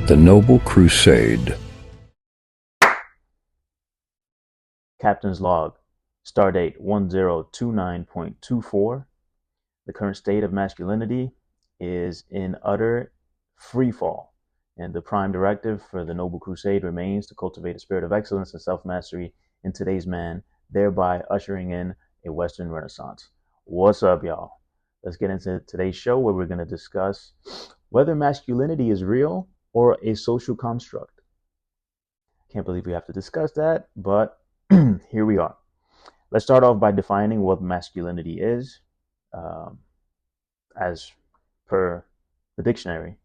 The NŌBL CRUSADE. Captain's Log, Stardate 1029.24. The current state of masculinity is in utter freefall, and the prime directive for the NŌBL CRUSADE remains to cultivate a spirit of excellence and self-mastery in today's man, thereby ushering in a Western Renaissance. What's up, y'all? Let's get into today's show, where we're going to discuss whether masculinity is real or a social construct. Can't believe we have to discuss that, but here we are. Let's start off by defining what masculinity is, as per the dictionary.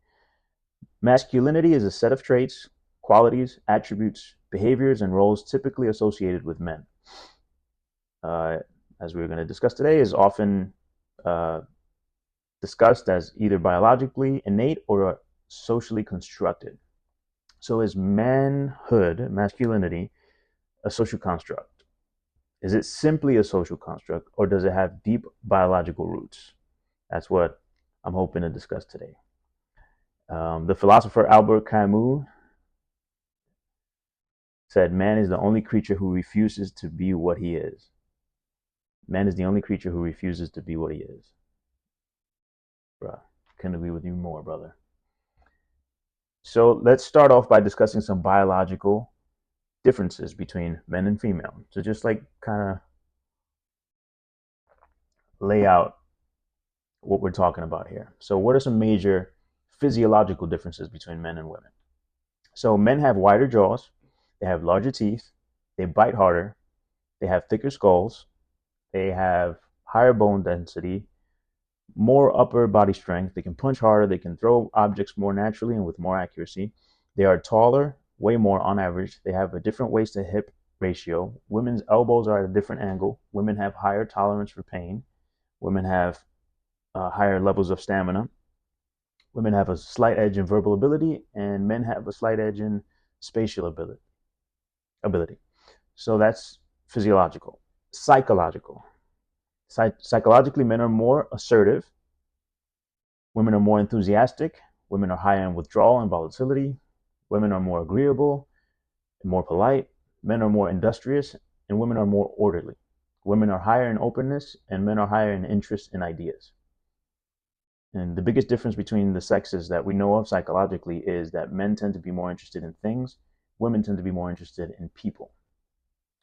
Masculinity is a set of traits, qualities, attributes, behaviors, and roles typically associated with men. As we're going to discuss today, is often discussed as either biologically innate or socially constructed. So is manhood, masculinity, a social construct? Is it simply a social construct, or does it have deep biological roots? That's what I'm hoping to discuss today. The philosopher Albert Camus said, "Man is the only creature who refuses to be what he is." Man is the only creature who refuses to be what he is. Bruh, couldn't agree with you more, brother. So let's start off by discussing some biological differences between men and female. So just like kind of lay out what we're talking about here. So what are some major physiological differences between men and women? So men have wider jaws, they have larger teeth, they bite harder, they have thicker skulls, they have higher bone density, more upper body strength, they can punch harder, they can throw objects more naturally and with more accuracy. They are taller, way more on average. They have a different waist to hip ratio. Women's elbows are at a different angle. Women have higher tolerance for pain. Women have higher levels of stamina. Women have a slight edge in verbal ability, and men have a slight edge in spatial ability. So that's physiological. Psychological. Psychologically, men are more assertive. Women are more enthusiastic. Women are higher in withdrawal and volatility. Women are more agreeable and more polite. Men are more industrious, and women are more orderly. Women are higher in openness, and men are higher in interest in ideas. And the biggest difference between the sexes that we know of psychologically is that men tend to be more interested in things. Women tend to be more interested in people.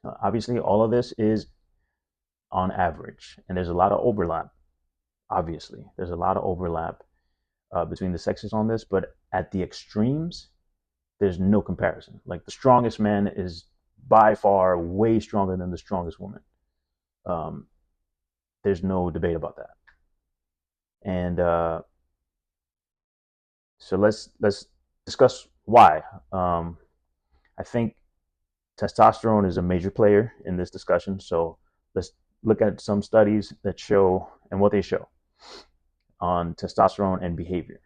Obviously, all of this is on average, and there's a lot of overlap. Obviously, there's a lot of overlap between the sexes on this, but at the extremes, there's no comparison. Like, the strongest man is by far way stronger than the strongest woman. There's no debate about that. And so let's discuss why. I think testosterone is a major player in this discussion. So let's look at some studies that show, and what they show on testosterone and behavior.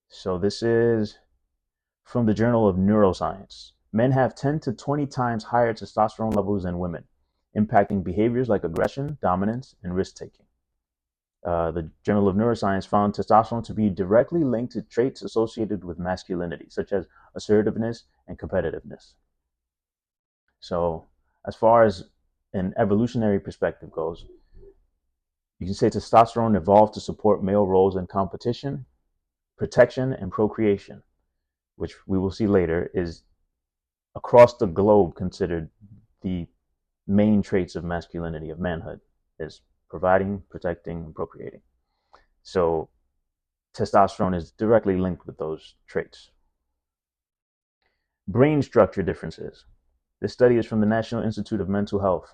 So this is from the Journal of Neuroscience. Men have 10 to 20 times higher testosterone levels than women, impacting behaviors like aggression, dominance, and risk-taking. The Journal of Neuroscience found testosterone to be directly linked to traits associated with masculinity, such as assertiveness and competitiveness. So as far as an evolutionary perspective goes, you can say testosterone evolved to support male roles in competition, protection, and procreation, which we will see later is across the globe considered the main traits of masculinity, of manhood, is providing, protecting, and procreating. So testosterone is directly linked with those traits. Brain structure differences. This study is from the National Institute of Mental Health.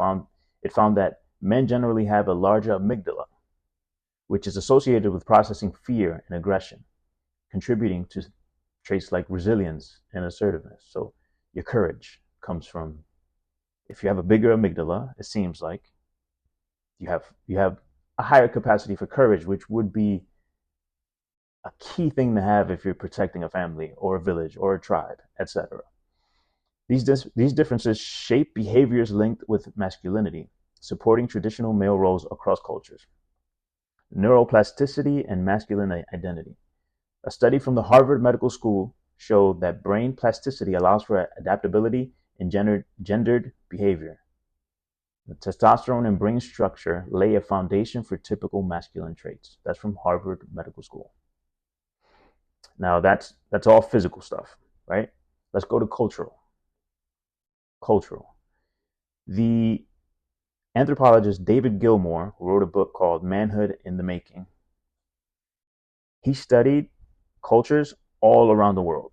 It found that men generally have a larger amygdala, which is associated with processing fear and aggression, contributing to traits like resilience and assertiveness. So your courage comes from, if you have a bigger amygdala, it seems like you have a higher capacity for courage, which would be a key thing to have if you're protecting a family or a village or a tribe, etc. These differences shape behaviors linked with masculinity, supporting traditional male roles across cultures. Neuroplasticity and masculine identity. A study from the Harvard Medical School show that brain plasticity allows for adaptability in gendered behavior. The testosterone and brain structure lay a foundation for typical masculine traits. That's from Harvard Medical School. Now that's all physical stuff, right? Let's go to cultural. The anthropologist David Gilmore, who wrote a book called Manhood in the Making, he studied cultures all around the world,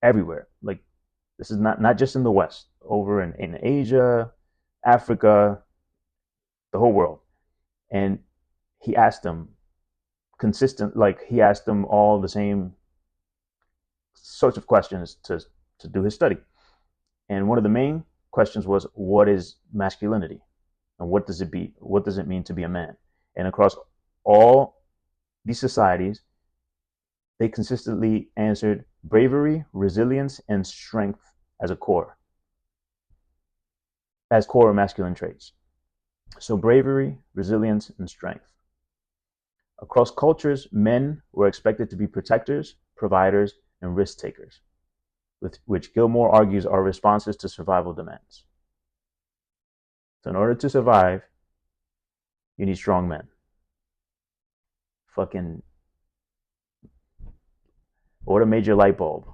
everywhere. Like, this is not just in the West, over in Asia, Africa, the whole world. And he asked them he asked them all the same sorts of questions to do his study. And one of the main questions was, what is masculinity? And what does it mean to be a man? And across all these societies, they consistently answered bravery, resilience, and strength as core masculine traits. So bravery, resilience, and strength. Across cultures, men were expected to be protectors, providers, and risk takers, which Gilmore argues are responses to survival demands. So in order to survive, you need strong men. Fucking, what a major light bulb.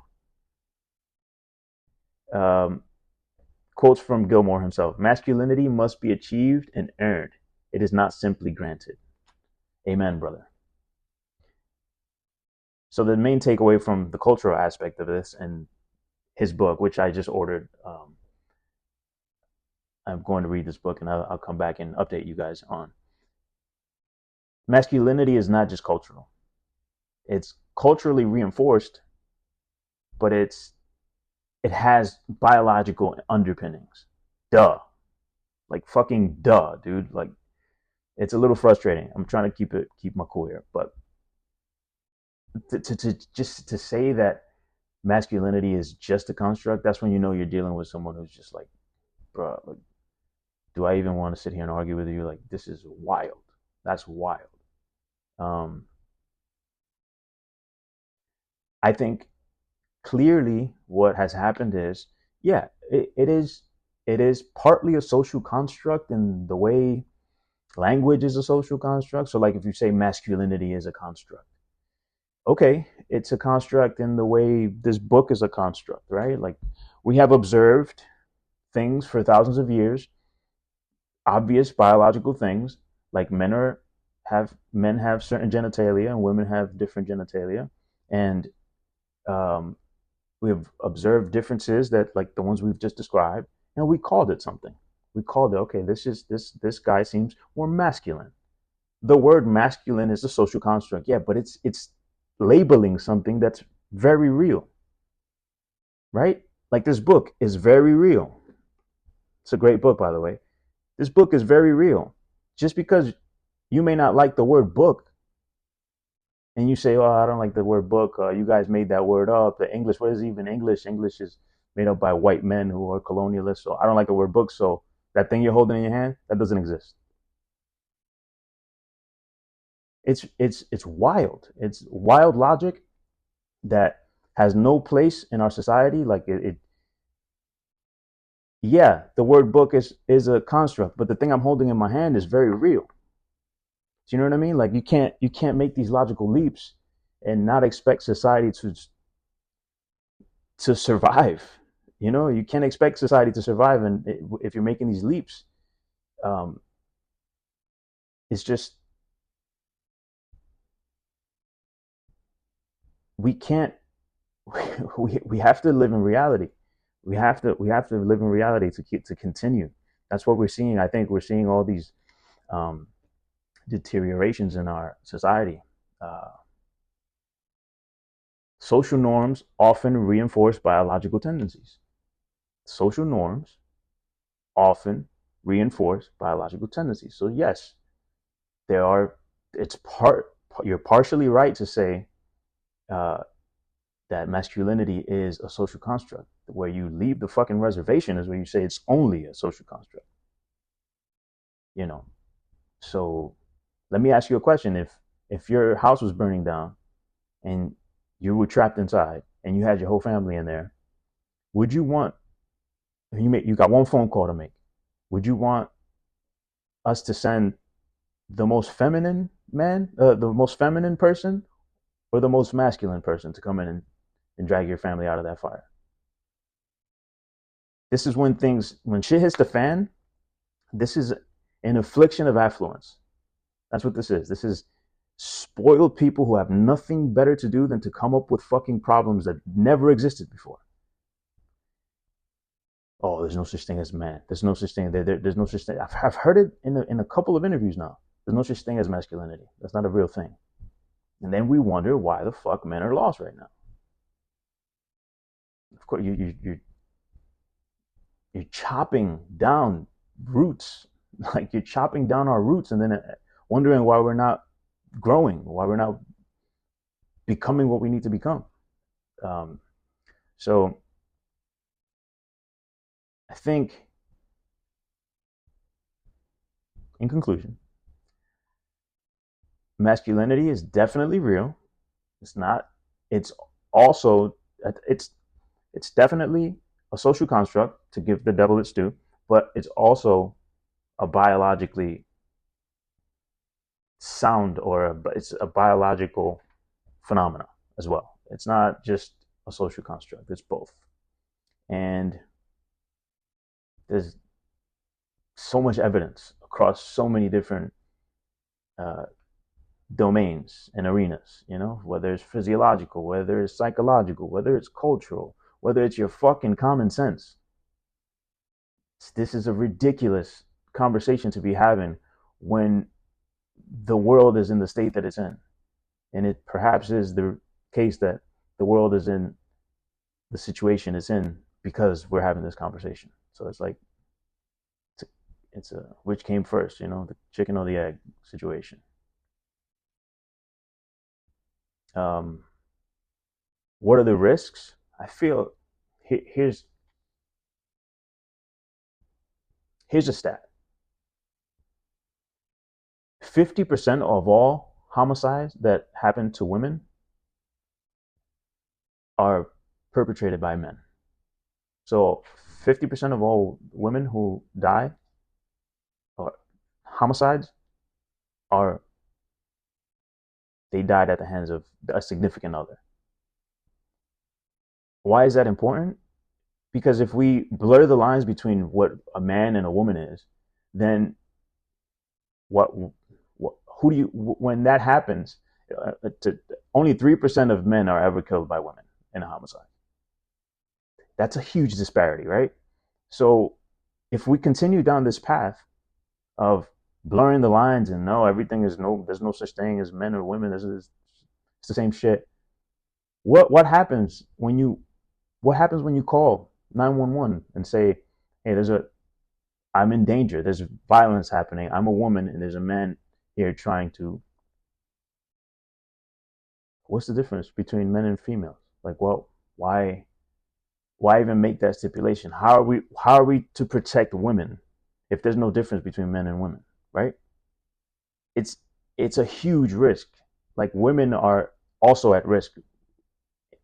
Quotes from Gilmore himself: masculinity must be achieved and earned. It is not simply granted. Amen, brother. So the main takeaway from the cultural aspect of this and his book, which I just ordered, I'm going to read this book and I'll come back and update you guys on. Masculinity is not just cultural. It's culturally reinforced, but it has biological underpinnings. Duh. Like, fucking duh, dude. Like, it's a little frustrating. I'm trying to keep my cool here, but to say that masculinity is just a construct, that's when you know you're dealing with someone who's just like, bro, like, do I even want to sit here and argue with you? Like, this is wild. That's wild. I think clearly what has happened is, yeah, it is partly a social construct in the way language is a social construct. So like, if you say masculinity is a construct, okay, it's a construct in the way this book is a construct, right? Like, we have observed things for thousands of years, obvious biological things, like men have certain genitalia and women have different genitalia, and we've observed differences that, like the ones we've just described, and we called it something. We called it, okay, this guy seems more masculine. The word masculine is a social construct, yeah, but it's labeling something that's very real, right? Like, this book is very real. It's a great book, by the way. This book is very real. Just because you may not like the word book, and you say, oh, I don't like the word book, you guys made that word up. The English, what is even English? English is made up by white men who are colonialists, so I don't like the word book, so that thing you're holding in your hand, that doesn't exist. It's wild. It's wild logic that has no place in our society. Like, yeah, the word book is a construct, but the thing I'm holding in my hand is very real. Do you know what I mean? Like, you can't make these logical leaps and not expect society to survive. You know, you can't expect society to survive, and if you're making these leaps, it's just, we can't. We have to live in reality. We have to live in reality to continue. That's what we're seeing. I think we're seeing all these deteriorations in our society. Social norms often reinforce biological tendencies. Social norms often reinforce biological tendencies. So yes, you're partially right to say that masculinity is a social construct. Where you leave the fucking reservation is where you say it's only a social construct. You know, so let me ask you a question. If your house was burning down and you were trapped inside and you had your whole family in there, would you want, you got one phone call to make, would you want us to send the most feminine man, the most feminine person, or the most masculine person to come in and drag your family out of that fire? This is when shit hits the fan, this is an affliction of affluence. That's what this is. This is spoiled people who have nothing better to do than to come up with fucking problems that never existed before. Oh, there's no such thing as man. There's no such thing. There's no such thing. I've heard it in a couple of interviews now. There's no such thing as masculinity. That's not a real thing. And then we wonder why the fuck men are lost right now. Of course, you're chopping down roots, like you're chopping down our roots, and then wondering why we're not growing, why we're not becoming what we need to become. So I think, in conclusion, masculinity is definitely real. It's not. It's also it's definitely a social construct, to give the devil its due, but it's also a biologically sound, it's a biological phenomena as well. It's not just a social construct. It's both. And there's so much evidence across so many different domains and arenas, whether it's physiological, whether it's psychological, whether it's cultural, whether it's your fucking common sense. This is a ridiculous conversation to be having when the world is in the state that it's in. And it perhaps is the case that the world is in the situation it's in because we're having this conversation. So it's like, it's a which came first, the chicken or the egg situation. What are the risks? I feel here's a stat. 50% of all homicides that happen to women are perpetrated by men. So 50% of all women who die, or homicides, they died at the hands of a significant other. Why is that important? Because if we blur the lines between what a man and a woman is, then when that happens, only 3% of men are ever killed by women in a homicide. That's a huge disparity, right? So if we continue down this path of blurring the lines and there's no such thing as men or women, it's the same shit. What happens when you call 911 and say, hey, I'm in danger, there's violence happening, I'm a woman and there's a man here trying to. What's the difference between men and females? Like, well, why even make that stipulation? How are we to protect women if there's no difference between men and women, right? It's a huge risk. Like, women are also at risk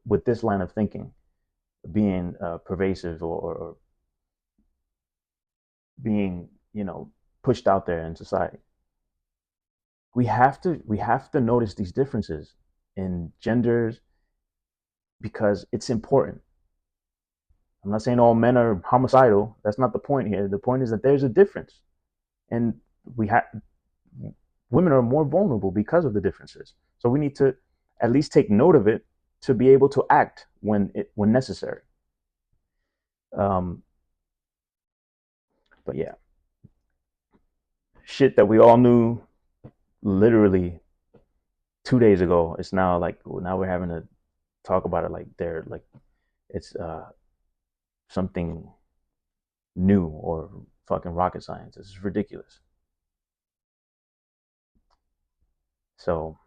with this line of thinking being pervasive or being, pushed out there in society. We have to notice these differences in genders because it's important. I'm not saying all men are homicidal. That's not the point here. The point is that there's a difference, and women are more vulnerable because of the differences. So we need to at least take note of it to be able to act when necessary. But yeah, shit that we all knew literally 2 days ago. It's now now we're having to talk about it like it's something new or fucking rocket science. This is ridiculous. So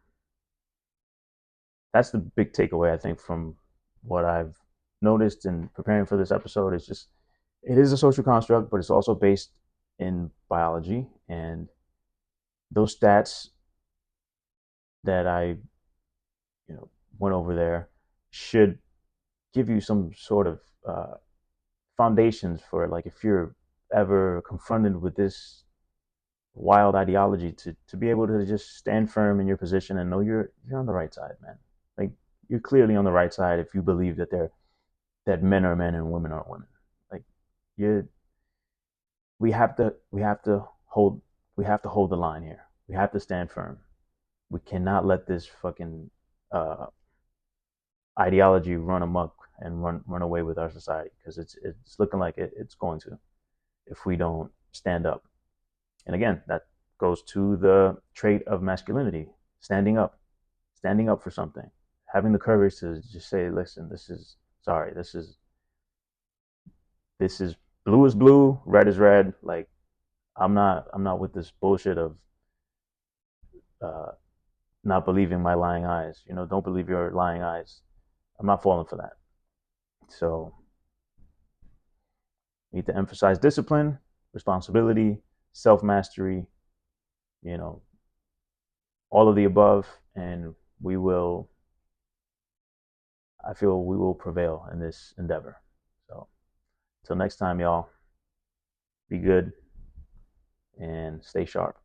that's the big takeaway, I think, from what I've noticed in preparing for this episode. It's just, it is a social construct, but it's also based in biology, and those stats that I went over there should give you some sort of foundations for, like, if you're ever confronted with this wild ideology, to be able to just stand firm in your position and know you're on the right side, man. Like, you're clearly on the right side if you believe that men are men and women are women. Like, you we have to hold the line here. We have to stand firm. We cannot let this fucking ideology run amok and run away with our society, because it's looking like it's going to, if we don't stand up. And again, that goes to the trait of masculinity: standing up for something, having the courage to just say, listen, this is blue is blue, red is red. Like, I'm not with this bullshit of uh, not believing my lying eyes. Don't believe your lying eyes. I'm not falling for that. So, need to emphasize discipline, responsibility, self mastery, all of the above, and I feel we will prevail in this endeavor. So, until next time, y'all, be good and stay sharp.